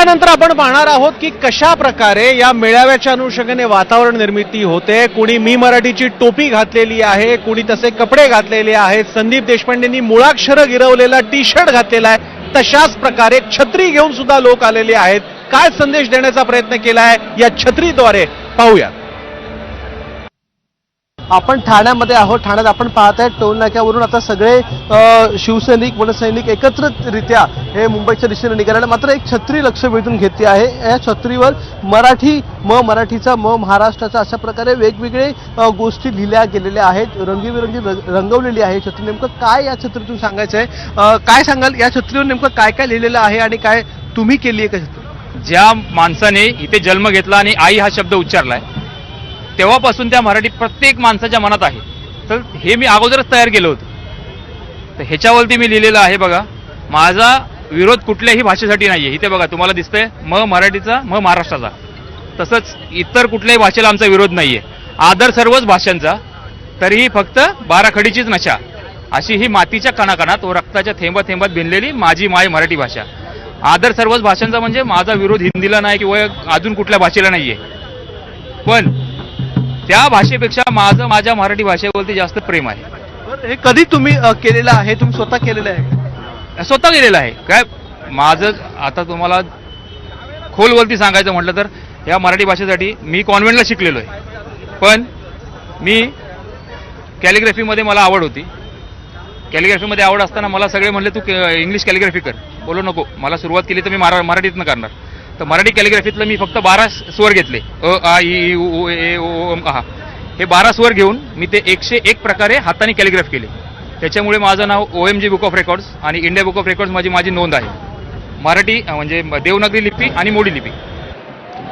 यानंतर आपण पाहणार आहोत की कशा प्रकारे या मेळाव्याच्या अनुषंगाने वातावरण निर्मिती होते। कुणी मी मराठीची टोपी घातलेली आहे, कुणी तसे कपडे घातलेले आहेत, संदीप देशपांडेंनी मुळाक्षरं गिरवलेला टी शर्ट घातलेला आहे, तशाच प्रकारे छत्री घेऊन सुद्धा लोक आलेले आहेत। काय संदेश देण्याचा प्रयत्न केलाय या छत्रीद्वारे पाहूया। आपण ठाण्यामध्ये आहोत। ठाण्यात आपण पाहताय टोल नाक्यावरून आता सगळे शिवसैनिक मनसैनिक एकत्रितरित्या हे मुंबईच्या दिशेने निघाले। मात्र एक छत्री लक्ष वेधून घेतली आहे। या छत्रीवर मराठी मराठीचा महाराष्ट्राचा अशा प्रकारे वेगवेगळे गोष्टी लिहिल्या गेलेल्या आहेत, रंगीबिरंगी रंगवलेली आहे छत्री। नेमकं काय या छत्रीतून सांगायचं आहे, काय सांगाल या छत्रीवर नेमकं काय काय लिहिलेलं आहे आणि काय तुम्ही केली आहे का छत्री? ज्या माणसाने इथे जन्म घेतला आणि आई हा शब्द उच्चारलाय तेव्हापासून त्या मराठी प्रत्येक माणसाच्या मनात आहे। तर हे मी अगोदरच तयार केलं होतं। तर ह्याच्यावरती मी लिहिलेलं आहे बघा, माझा विरोध कुठल्याही भाषेसाठी नाहीये। इथे बघा तुम्हाला दिसतंय मराठीचा महाराष्ट्राचा, तसंच इतर कुठल्याही भाषेला आमचा विरोध नाहीये। आदर सर्वच भाषांचा, तरीही फक्त बाराखडीचीच नशा, अशी ही मातीच्या कणाकणात व रक्ताच्या थेंबात थेंबात भिनलेली माझी माय मराठी भाषा। आदर सर्वच भाषांचा म्हणजे माझा विरोध हिंदीला नाही किंवा अजून कुठल्या भाषेला नाहीये, पण त्या भाषेपेक्षा माझ्या मराठी भाषेवरती जास्त प्रेम आहे। हे कधी तुम्ही केलेलं आहे? तुम्ही स्वतः केलेलं आहे? स्वतः केलेलं आहे। काय माझं आता तुम्हाला खोलवरती सांगायचं म्हटलं तर या मराठी भाषेसाठी मी कॉन्व्हेंटला शिकलेलो आहे, पण मी कॅलिग्राफीमध्ये मला आवड होती। कॅलिग्राफीमध्ये आवड असताना मला सगळे म्हणले तू इंग्लिश कॅलिग्राफी कर, बोलो नको। मला सुरुवात केली तर मी मराठीतनं करणार। तर मराठी कॅलिग्राफीतलं मी फक्त 12 स्वर घेतले, अ आ इ उ ए ओ आ, हे 12 स्वर घेऊन मी ते 101 प्रकारे हाताने कॅलिग्राफ केले। त्याच्यामुळे माझं नाव OMG बुक ऑफ रेकॉर्ड्स आणि इंडिया बुक ऑफ रेकॉर्ड्स माझी नोंद आहे। मराठी म्हणजे देवनागरी लिपी आणि मोडी लिपी